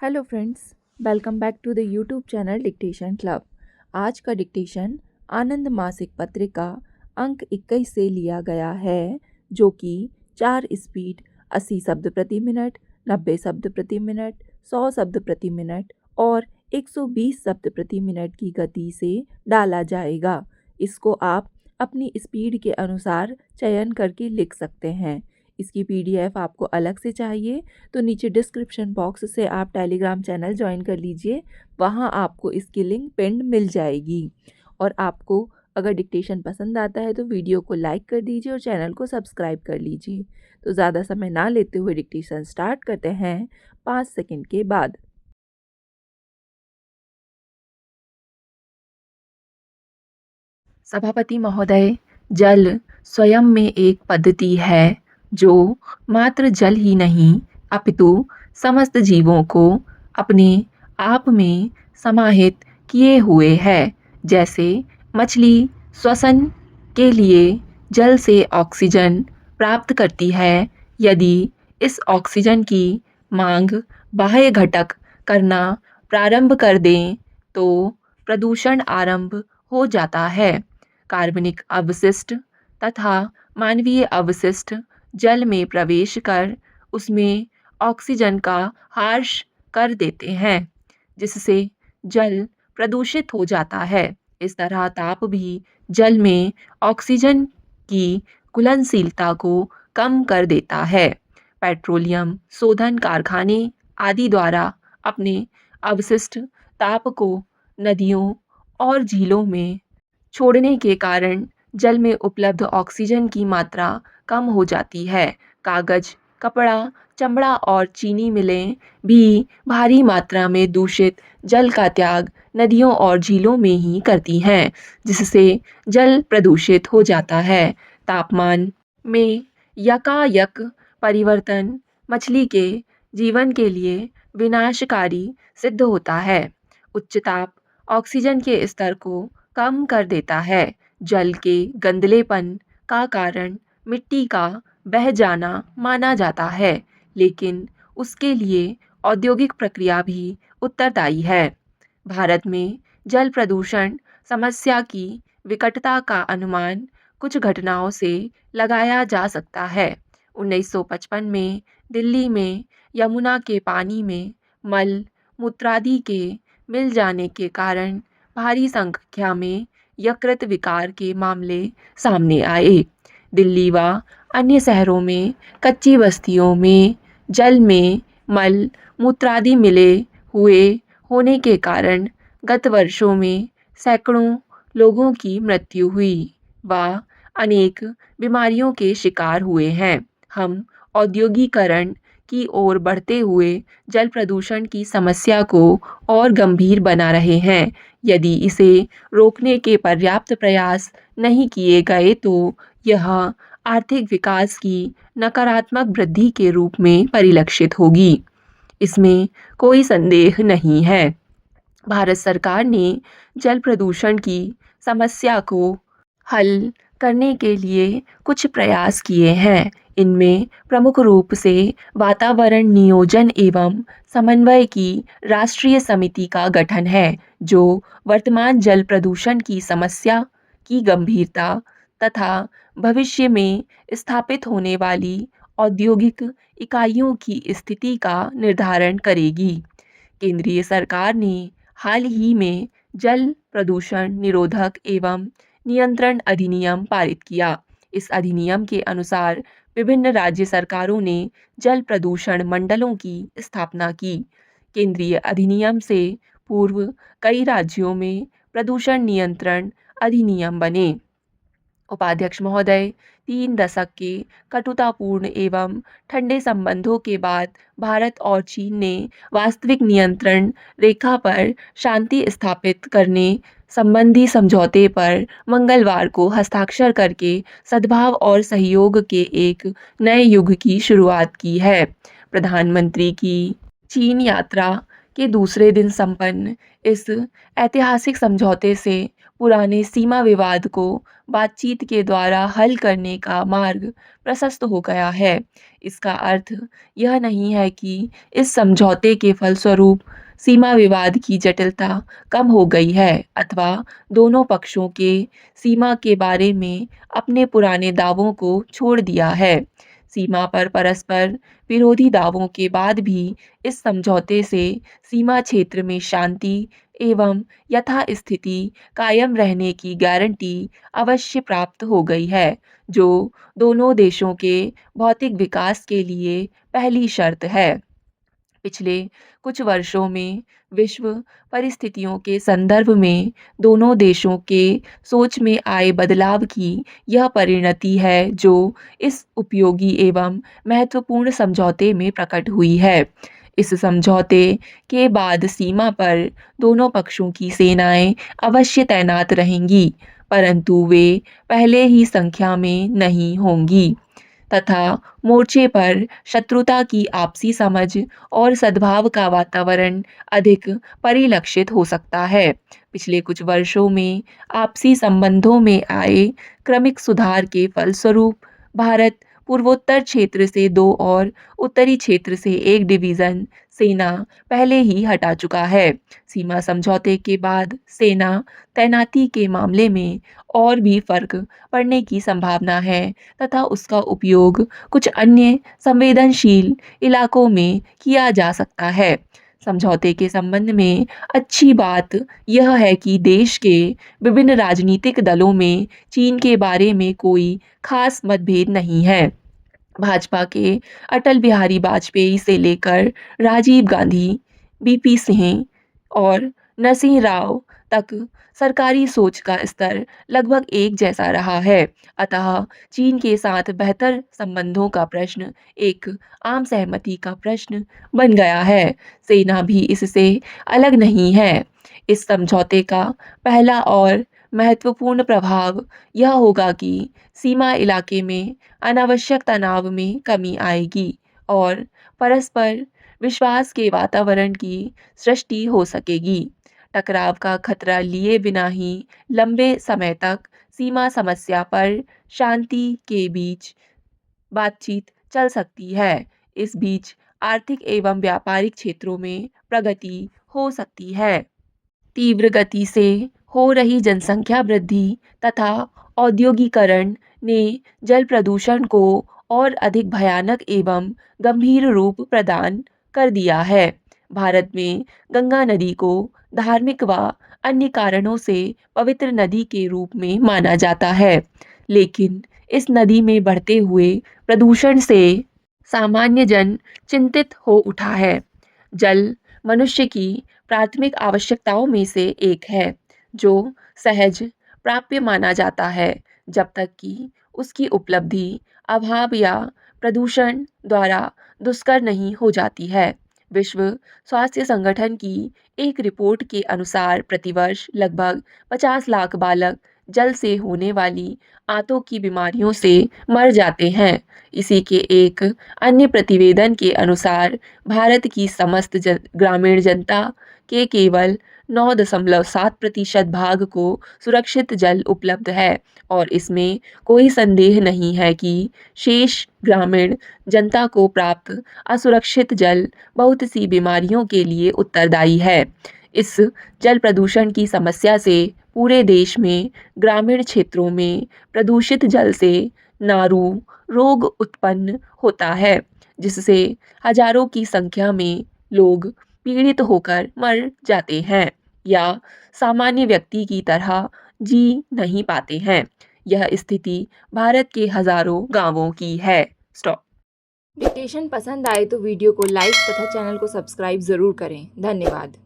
Hello friends, welcome back to the YouTube channel dictation club. आज का dictation आनंद मासिक पत्रिका अंक 21 से लिया गया है, जो कि 4 स्पीड 80 शब्द प्रति मिनट, 90 शब्द प्रति मिनट, 100 शब्द प्रति मिनट और 120 शब्द प्रति मिनट की गति से डाला जाएगा। इसको आप अपनी स्पीड के अनुसार चयन करके लिख सकते हैं। इसकी पीडीएफ आपको अलग से चाहिए तो नीचे डिस्क्रिप्शन बॉक्स से आप टेलीग्राम चैनल ज्वाइन कर लीजिए। वहाँ आपको इसकी लिंक पिंड मिल जाएगी। और आपको अगर डिक्टेशन पसंद आता है तो वीडियो को लाइक कर दीजिए और चैनल को सब्सक्राइब कर लीजिए। तो ज़्यादा समय ना लेते हुए डिक्टेशन स्टार्ट करते हैं 5 सेकंड के बाद। सभापति महोदय, जल स्वयं में एक पद्धति है जो मात्र जल ही नहीं अपितु समस्त जीवों को अपने आप में समाहित किए हुए है। जैसे मछली श्वसन के लिए जल से ऑक्सीजन प्राप्त करती है, यदि इस ऑक्सीजन की मांग बाह्य घटक करना प्रारंभ कर दें तो प्रदूषण आरंभ हो जाता है। कार्बनिक अवशिष्ट तथा मानवीय अवशिष्ट जल में प्रवेश कर उसमें ऑक्सीजन का ह्रास कर देते हैं, जिससे जल प्रदूषित हो जाता है। इस तरह ताप भी जल में ऑक्सीजन की घुलनशीलता को कम कर देता है। पेट्रोलियम शोधन कारखाने आदि द्वारा अपने अवशिष्ट ताप को नदियों और झीलों में छोड़ने के कारण जल में उपलब्ध ऑक्सीजन की मात्रा कम हो जाती है। कागज, कपड़ा, चमड़ा और चीनी मिलें भी भारी मात्रा में दूषित जल का त्याग नदियों और झीलों में ही करती हैं, जिससे जल प्रदूषित हो जाता है। तापमान में यकायक परिवर्तन मछली के जीवन के लिए विनाशकारी सिद्ध होता है। उच्च ताप ऑक्सीजन के स्तर को कम कर देता है। जल के गंदलेपन का कारण मिट्टी का बह जाना माना जाता है, लेकिन उसके लिए औद्योगिक प्रक्रिया भी उत्तरदायी है। भारत में जल प्रदूषण समस्या की विकटता का अनुमान कुछ घटनाओं से लगाया जा सकता है। 1955 में दिल्ली में यमुना के पानी में मल मूत्रादि के मिल जाने के कारण भारी संख्या में यकृत विकार के मामले सामने आए। दिल्ली व अन्य शहरों में कच्ची बस्तियों में जल में मल मूत्रादि मिले हुए होने के कारण गत वर्षों में सैकड़ों लोगों की मृत्यु हुई व अनेक बीमारियों के शिकार हुए हैं। हम औद्योगिकरण की ओर बढ़ते हुए जल प्रदूषण की समस्या को और गंभीर बना रहे हैं। यदि इसे रोकने के पर्याप्त प्रयास नहीं किए गए तो यह आर्थिक विकास की नकारात्मक वृद्धि के रूप में परिलक्षित होगी। इसमें कोई संदेह नहीं है। भारत सरकार ने जल प्रदूषण की समस्या को हल करने के लिए कुछ प्रयास किए हैं। इनमें प्रमुख रूप से वातावरण नियोजन एवं समन्वय की राष्ट्रीय समिति का गठन है, जो वर्तमान जल प्रदूषण की समस्या की गंभीरता तथा भविष्य में स्थापित होने वाली औद्योगिक इकाइयों की स्थिति का निर्धारण करेगी। केंद्रीय सरकार ने हाल ही में जल प्रदूषण निरोधक एवं नियंत्रण अधिनियम पारित किया। इस अधिनियम के अनुसार विभिन्न राज्य सरकारों ने जल प्रदूषण मंडलों की स्थापना की। केंद्रीय अधिनियम से पूर्व कई राज्यों में प्रदूषण नियंत्रण अधिनियम बने। उपाध्यक्ष महोदय, 3 दशक के कटुतापूर्ण एवं ठंडे संबंधों के बाद भारत और चीन ने वास्तविक नियंत्रण रेखा पर शांति स्थापित करने संबंधी समझौते पर मंगलवार को हस्ताक्षर करके सद्भाव और सहयोग के एक नए युग की शुरुआत की है। प्रधानमंत्री की चीन यात्रा के दूसरे दिन संपन्न इस ऐतिहासिक समझौते से पुराने सीमा विवाद को बातचीत के द्वारा हल करने का मार्ग प्रशस्त हो गया है। इसका अर्थ यह नहीं है कि इस समझौते के फलस्वरूप सीमा विवाद की जटिलता कम हो गई है अथवा दोनों पक्षों के सीमा के बारे में अपने पुराने दावों को छोड़ दिया है। सीमा पर परस्पर विरोधी दावों के बाद भी इस समझौते से सीमा क्षेत्र में शांति एवं यथास्थिति कायम रहने की गारंटी अवश्य प्राप्त हो गई है, जो दोनों देशों के भौतिक विकास के लिए पहली शर्त है। पिछले कुछ वर्षों में विश्व परिस्थितियों के संदर्भ में दोनों देशों के सोच में आए बदलाव की यह परिणति है जो इस उपयोगी एवं महत्वपूर्ण समझौते में प्रकट हुई है। इस समझौते के बाद सीमा पर दोनों पक्षों की सेनाएं अवश्य तैनात रहेंगी, परंतु वे पहले ही संख्या में नहीं होंगी तथा मोर्चे पर शत्रुता की आपसी समझ और सद्भाव का वातावरण अधिक परिलक्षित हो सकता है। पिछले कुछ वर्षों में आपसी संबंधों में आए क्रमिक सुधार के फलस्वरूप भारत पूर्वोत्तर क्षेत्र से 2 और उत्तरी क्षेत्र से 1 डिवीज़न सेना पहले ही हटा चुका है। सीमा समझौते के बाद सेना तैनाती के मामले में और भी फर्क पड़ने की संभावना है तथा उसका उपयोग कुछ अन्य संवेदनशील इलाकों में किया जा सकता है। समझौते के संबंध में अच्छी बात यह है कि देश के विभिन्न राजनीतिक दलों में चीन के बारे में कोई खास मतभेद नहीं है। भाजपा के अटल बिहारी वाजपेयी से लेकर राजीव गांधी, बीपी सिंह और नरसिंह राव तक सरकारी सोच का स्तर लगभग एक जैसा रहा है। अतः चीन के साथ बेहतर संबंधों का प्रश्न एक आम सहमति का प्रश्न बन गया है। सेना भी इससे अलग नहीं है। इस समझौते का पहला और महत्वपूर्ण प्रभाव यह होगा कि सीमा इलाके में अनावश्यक तनाव में कमी आएगी और परस्पर विश्वास के वातावरण की सृष्टि हो सकेगी। टकराव का खतरा लिए बिना ही लंबे समय तक सीमा समस्या पर शांति के बीच बातचीत चल सकती है। इस बीच आर्थिक एवं व्यापारिक क्षेत्रों में प्रगति हो सकती है। तीव्र गति से हो रही जनसंख्या वृद्धि तथा औद्योगिकरण ने जल प्रदूषण को और अधिक भयानक एवं गंभीर रूप प्रदान कर दिया है। भारत में गंगा नदी को धार्मिक व अन्य कारणों से पवित्र नदी के रूप में माना जाता है, लेकिन इस नदी में बढ़ते हुए प्रदूषण से सामान्य जन चिंतित हो उठा है। जल मनुष्य की प्राथमिक आवश्यकताओं में से एक है, जो सहज प्राप्य माना जाता है, जब तक कि उसकी उपलब्धि अभाव या प्रदूषण द्वारा दुष्कर नहीं हो जाती है। विश्व स्वास्थ्य संगठन की एक रिपोर्ट के अनुसार प्रतिवर्ष लगभग 50 लाख बालक जल से होने वाली आंतों की बीमारियों से मर जाते हैं। इसी के एक अन्य प्रतिवेदन के अनुसार भारत की समस्त ग्रामीण जनता के केवल 9.7% भाग को सुरक्षित जल उपलब्ध है और इसमें कोई संदेह नहीं है कि शेष ग्रामीण जनता को प्राप्त असुरक्षित जल बहुत सी बीमारियों के लिए उत्तरदायी है। इस जल प्रदूषण की समस्या से पूरे देश में ग्रामीण क्षेत्रों में प्रदूषित जल से नारू रोग उत्पन्न होता है, जिससे हजारों की संख्या में लोग पीड़ित होकर मर जाते हैं या सामान्य व्यक्ति की तरह जी नहीं पाते हैं। यह स्थिति भारत के हजारों गांवों की है। स्टॉप। डिक्टेशन पसंद आए तो वीडियो को लाइक तथा चैनल को सब्सक्राइब जरूर करें। धन्यवाद।